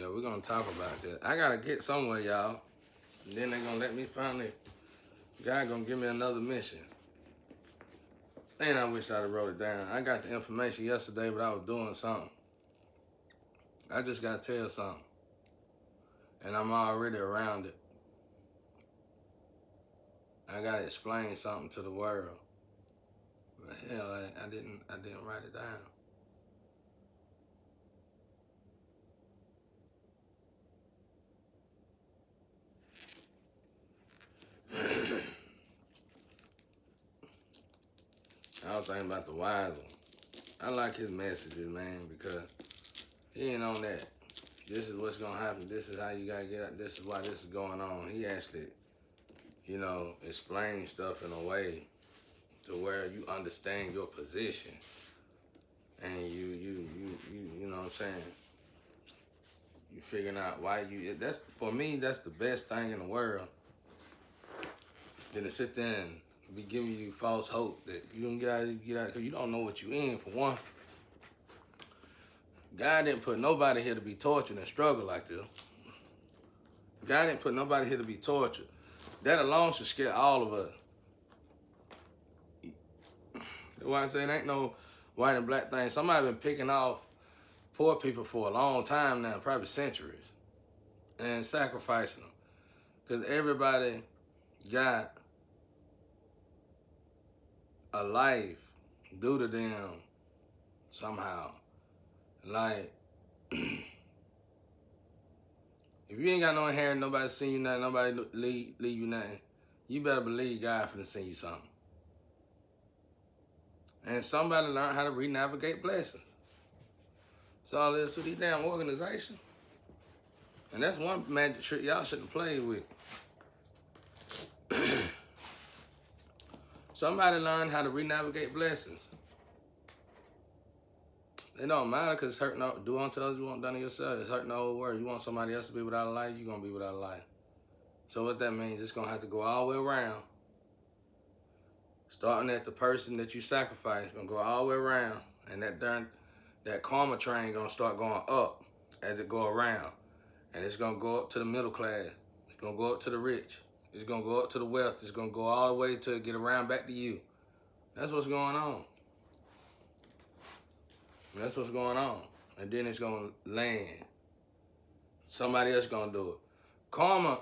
Yeah, we're gonna talk about that. I gotta get somewhere, y'all. And then they're gonna let me finally. God gonna give me another mission. And I wish I'd have wrote it down. I got the information yesterday, but I was doing something. I just gotta tell something. And I'm already around it. I gotta explain something to the world. But hell, I didn't write it down. I was thinking about the wise one. I like his messages, man, because he ain't on that. This is what's gonna happen. This is how you gotta get out. This is why this is going on. He actually, explains stuff in a way to where you understand your position, and you know what I'm saying. You figuring out why you. That's for me. That's the best thing in the world. Than to sit there and be giving you false hope that you don't get out, because you don't know what you in, for one. God didn't put nobody here to be tortured and struggle like this. God didn't put nobody here to be tortured. That alone should scare all of us. That's why I say it ain't no white and black thing. Somebody been picking off poor people for a long time now, probably centuries, and sacrificing them. Because everybody got a life due to them somehow. Like, if you ain't got no inheritance, nobody seen you nothing, nobody leave you nothing, you better believe God finna send you something. And somebody learn how to re-navigate blessings. That's all there is to these damn organizations. And that's one magic trick y'all shouldn't play with. Somebody learn how to re-navigate blessings. It don't matter, because it's hurting. Do unto others you want done to yourself. It's hurting the whole world. You want somebody else to be without a life, you're going to be without a life. So what that means, it's going to have to go all the way around. Starting at the person that you sacrificed, going to go all the way around. And that karma train going to start going up as it go around. And it's going to go up to the middle class. It's going to go up to the rich. It's going to go up to the wealth. It's going to go all the way to get around back to you. That's what's going on. That's what's going on. And then it's going to land. Somebody else going to do it. Karma,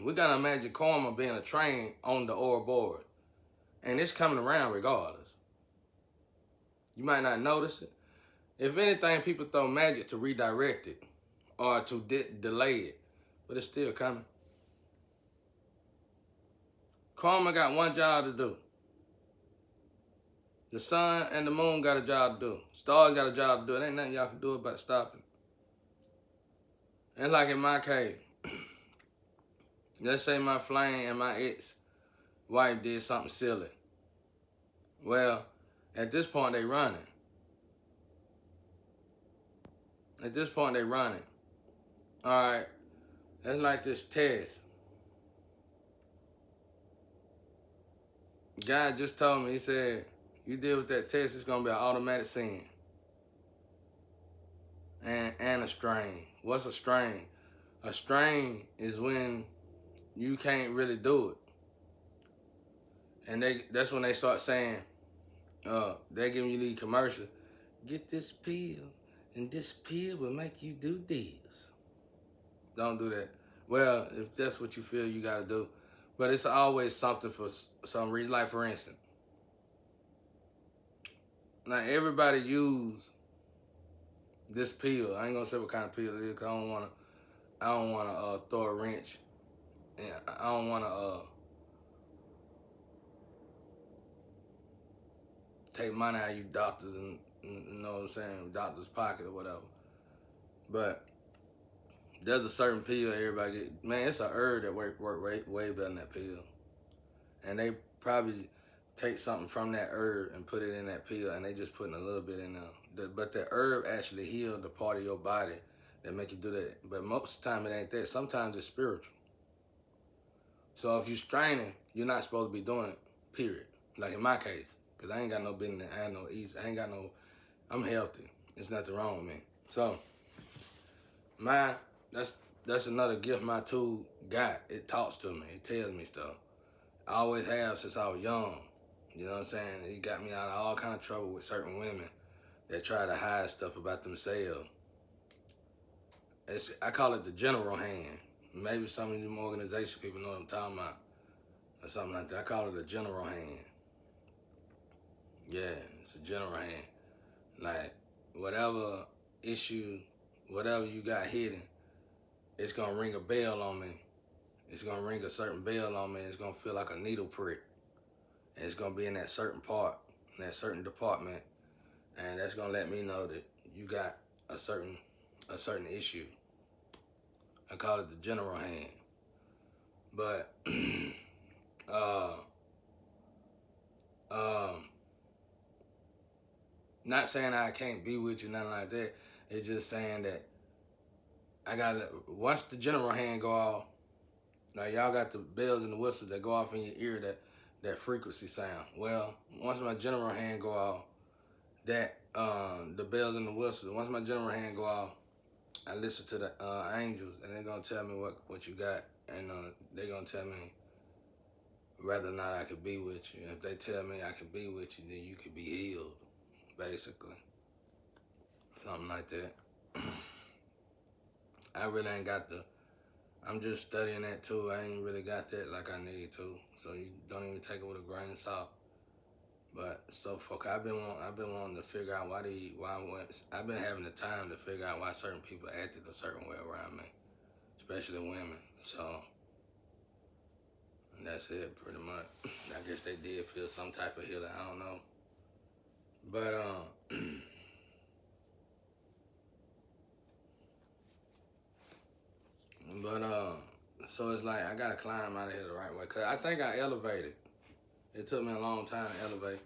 we got to imagine karma being a train on the ore board. And it's coming around regardless. You might not notice it. If anything, people throw magic to redirect it or to delay it. But it's still coming. Karma got one job to do. The sun and the moon got a job to do. Stars got a job to do. It ain't nothing y'all can do about stopping it. And like in my case, let's say my flame and my ex-wife did something silly. Well, at this point, they running. At this point, they running. All right, that's like this test. God just told me, he said, you deal with that test, it's going to be an automatic sin. And a strain. What's a strain? A strain is when you can't really do it. And that's when they start saying, they're giving you these commercials. Get this pill, and this pill will make you do this. Don't do that. Well, if that's what you feel you got to do. But it's always something for some reason. Like, for instance, now everybody use this pill. I ain't gonna say what kind of pill it is, because I don't wanna throw a wrench, and I don't wanna take money out of you doctors and you know what I'm saying, doctor's pocket or whatever. But there's a certain pill everybody get. Man, it's a herb that work way better than that pill. And they probably take something from that herb and put it in that pill, and they just putting a little bit in there. But the herb actually heals the part of your body that make you do that. But most of the time it ain't that. Sometimes it's spiritual. So if you're straining, you're not supposed to be doing it, period. Like in my case, because I ain't got no business, I ain't no ease, I ain't got no, I'm healthy. There's nothing wrong with me. So my that's another gift my tool got. It talks to me. It tells me stuff. I always have since I was young. You know what I'm saying? It got me out of all kind of trouble with certain women that try to hide stuff about themselves. I call it the general hand. Maybe some of them organization people know what I'm talking about or something like that. I call it a general hand. Yeah, it's a general hand. Like whatever issue, whatever you got hidden, it's gonna ring a bell on me. It's gonna ring a certain bell on me. It's gonna feel like a needle prick. And it's gonna be in that certain part, in that certain department, and that's gonna let me know that you got a certain issue. I call it the general hand. But not saying I can't be with you, nothing like that. It's just saying that I gotta, once the general hand go off, now y'all got the bells and the whistles that go off in your ear, that frequency sound. Well, once my general hand go off, that the bells and the whistles, once my general hand go off, I listen to the angels, and they're gonna tell me what you got, and they're gonna tell me whether or not I could be with you. And if they tell me I can be with you, then you could be healed, basically. Something like that. I really ain't got I'm just studying that too. I ain't really got that like I need to. So you don't even take it with a grain of salt. But so fuck, I've been wanting to figure out I've been having the time to figure out why certain people acted a certain way around me, especially women. So that's it, pretty much. I guess they did feel some type of healing. I don't know, but so it's like I gotta climb out of here the right way. Cause I think I elevated. It took me a long time to elevate.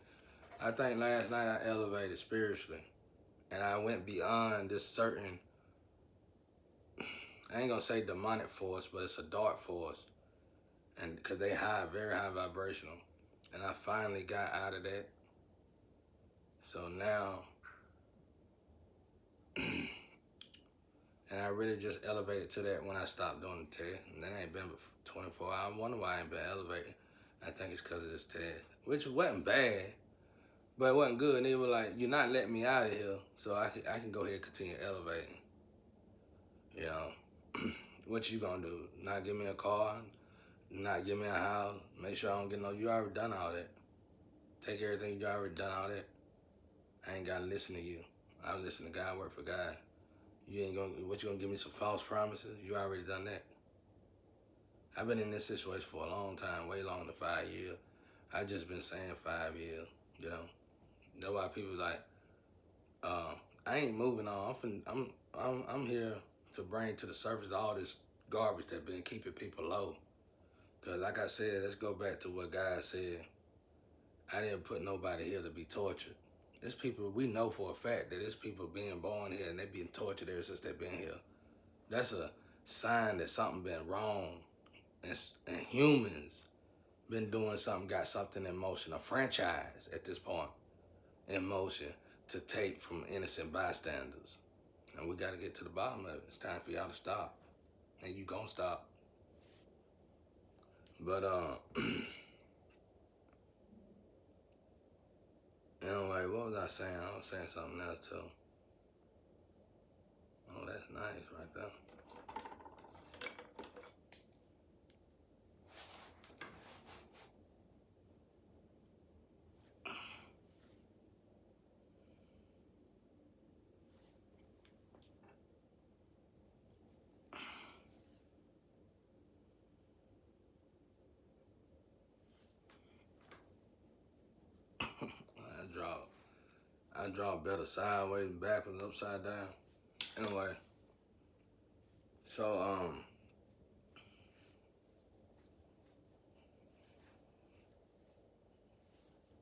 I think last night I elevated spiritually, and I went beyond this certain, I ain't gonna say demonic force, but it's a dark force. And because they very high vibrational. And I finally got out of that. So now, and I really just elevated to that when I stopped doing the test. And that ain't been 24 hours. I wonder why I ain't been elevated. I think it's because of this test, which wasn't bad, but it wasn't good. And they were like, you're not letting me out of here, so I can go ahead and continue elevating. You know, what you gonna do? Not give me a car? Not give me a house? Make sure I don't get you already done all that. Take everything, you already done all that. I ain't gotta listen to you. I listen to God, work for God. You gonna give me some false promises? You already done that. I've been in this situation for a long time, way longer than 5 years. I just been saying 5 years, you know. That's why people like, I ain't moving on. I'm here to bring to the surface all this garbage that been keeping people low. Cause like I said, let's go back to what God said. I didn't put nobody here to be tortured. There's people, we know for a fact that there's people being born here and they being tortured ever since they've been here. That's a sign that something been wrong. And humans been doing something, got something in motion, a franchise at this point in motion to take from innocent bystanders. And we got to get to the bottom of it. It's time for y'all to stop. And you gonna stop. But, anyway, what was I saying? I was saying something else too. Oh, that's nice right there. I draw better sideways and backwards, upside down. Anyway, so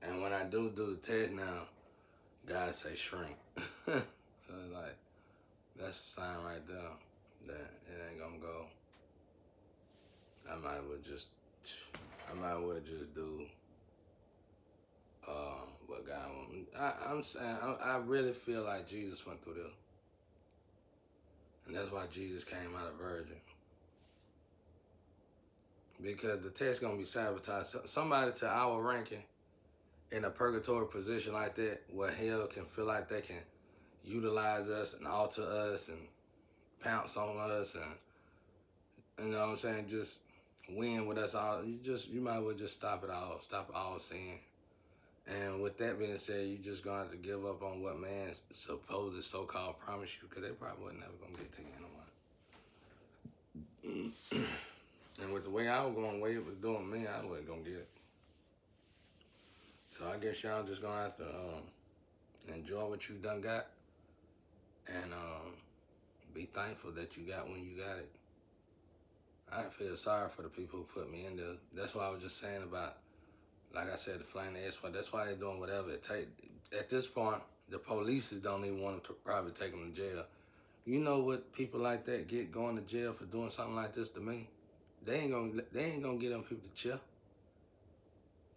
and when I do the test now, God say shrink. So it's like that's a sign right there that it ain't gonna go. I might as well just do what God wants. I'm saying I really feel like Jesus went through this. And that's why Jesus came out of virgin. Because the test gonna be sabotaged. Somebody to our ranking in a purgatory position like that, where hell can feel like they can utilize us and alter us and pounce on us, and you know what I'm saying, just win with us all. You might as well just stop it all. Stop all sin. And with that being said, you just gonna have to give up on what man supposed so-called promise you, because they probably wasn't never gonna get to you anyway. And with the way I was going, the way it was doing me, I wasn't gonna get it. So I guess y'all just gonna have to enjoy what you done got, and be thankful that you got when you got it. I feel sorry for the people who put me in there. That's why I was just saying about, like I said, the flying the S1. That's why they're doing whatever it takes. At this point, the police don't even want them to probably take them to jail. You know what people like that get going to jail for doing something like this to me? They ain't gonna get them people to chill.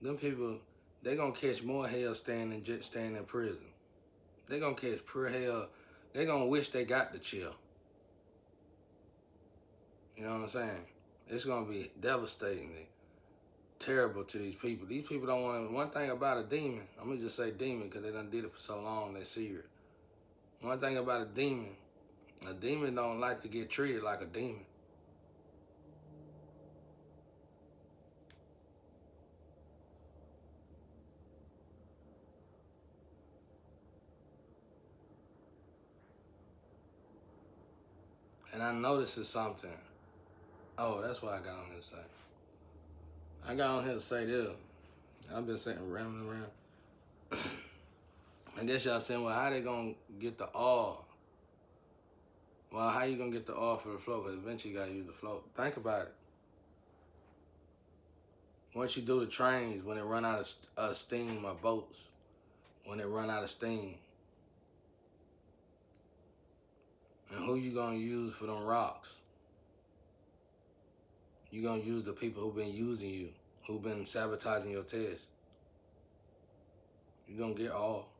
Them people, they gonna catch more hell staying in prison. They gonna catch pure hell. They gonna wish they got the chill. You know what I'm saying? It's gonna be devastatingly terrible to these people. These people don't want. One thing about a demon, I'm gonna just say demon because they done did it for so long. They see it. One thing about a demon don't like to get treated like a demon. And I noticed it's something. Oh, that's what I got on here to say. I got on here to say this. I've been sitting rambling around. I guess y'all saying, well, how they gonna get the oil? Well, how you gonna get the oil for the float? Because eventually you gotta use the float. Think about it. Once you do the trains, when they run out of steam, or boats, when they run out of steam, and who you gonna use for them rocks? You gonna use the people who been using you, who been sabotaging your test. You gonna get all.